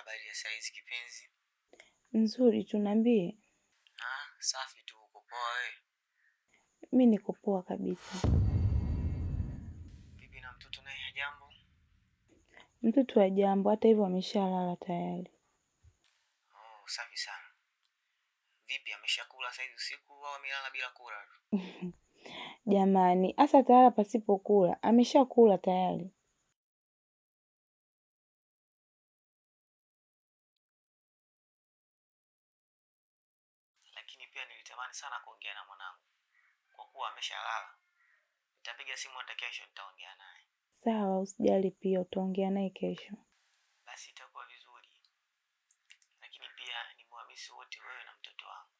Habari ya saizi kipenzi? Nzuri, tunaambie. Safi tu, uko poa wewe? Mimi niko poa kabisa. Vipi na mtoto naye hajambo? Mtoto wa jambo, hata hivyo ameshalala tayari. Oh, safi sana. Vipi ameshakula saizi usiku au amelala bila kula? Jamani, hasa tayari pasipokula, ameshakula tayari. Lakini pia nilitamani sana kuongea na mwanangu. Kwa kuwa ameshalala. Nitapiga simu hata kesho nitaongea naye. Sawa, usijali, pia utaongea naye kesho. Basi itakuwa vizuri. Lakini pia nimwamisi wote wewe na mtoto wangu.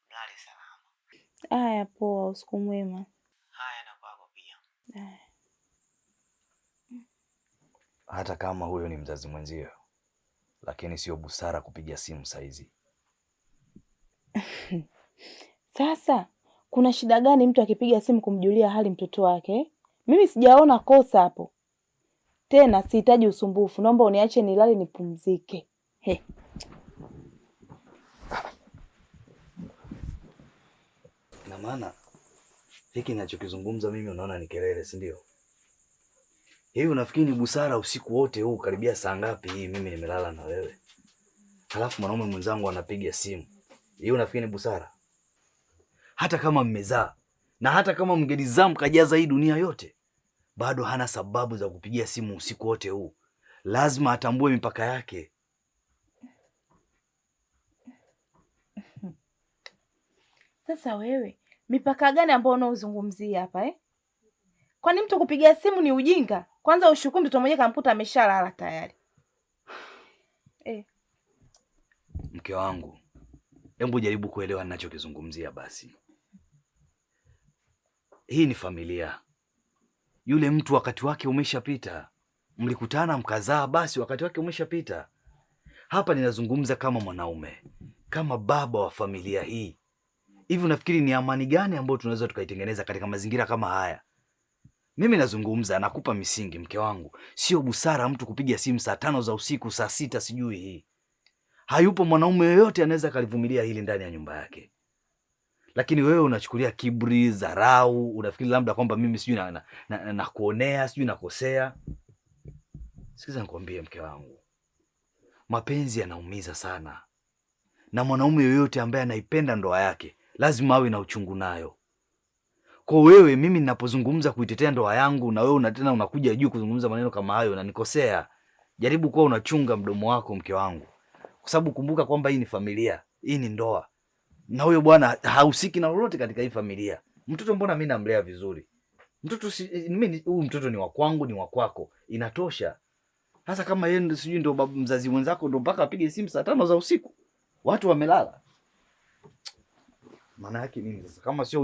Mlale salama. Haya, poa, usiku mwema. Haya na kwako pia. Haya. Hata kama huyo ni mzazi mwenzio, lakini sio busara kupiga simu saizi. Sasa, kuna shida gani mtu akipiga simu kumjulia hali mtoto wake? Mimi sijaona kosa hapo. Tena sihitaji usumbufu. Naomba uniache nilale nipumzike. Na maana hiki ninachokizungumza mimi unaona ni kelele, si ndio? Hivi unafikiri ni busara usiku wote huu karibia saa ngapi hii mimi nimelala na wewe? Halafu mwanaume mwenzangu anapiga simu. Hiyo unafikiri ni busara? Hata kama mmezaa na hata kama mngelizaa mkajaza hii dunia yote, bado hana sababu za kupigia simu usiku wote huu. Lazima atambue mipaka yake. Sasa wewe, mipaka gani ambayo unaozungumzia hapa? Kwani mtu kupigia simu ni ujinga? Kwanza ushukuru mtoto mmoja kamkuta ameshalala tayari. Mke wangu, hebu jaribu kuelewa ninachokizungumzia basi. Hii ni familia. Yule mtu wakati wake umeshapita. Mlikutana mkazaa, basi wakati wake umeshapita. Hapa ninazungumza kama mwanaume, kama baba wa familia hii. Hivi unafikiri ni amani gani ambayo tunaweza tukaitengeneza katika mazingira kama haya? Mimi nazungumza, nakupa misingi mke wangu. Sio busara mtu kupiga simu saa 5 za usiku, saa 6 sijui hii. Hayupo mwanaume yoyote anaweza kalivumilia hili ndani ya nyumba yake. Lakini wewe unachukulia kiburi, dharau, unafikiri labda kwamba mimi sijui nakuonea, sijui nakosea. Sikiza nikwambie mke wangu. Mapenzi yanaumiza sana. Na mwanaume yoyote ambaye anaipenda ndoa yake lazima awe na uchungu nayo. Kwa wewe mimi ninapozungumza kuitetea ndoa yangu na wewe tena unakuja juu kuzungumza maneno kama hayo na nikosea. Jaribu kuwa unachunga mdomo wako mke wangu. Kwa sababu kumbuka kwamba hii ni familia, hii ni ndoa. Na huyo bwana hahusiki na lolote katika hii familia. Mtoto mbona mimi namlea vizuri? Mtoto mimi huyu mtoto ni wa kwangu, ni wa kwako. Inatosha. Hasa kama yeye sijui ndio mzazi mwenzako ndio mpaka apige simu saa 5 za usiku. Watu wamelala. Maana yake nini sasa? Kama sio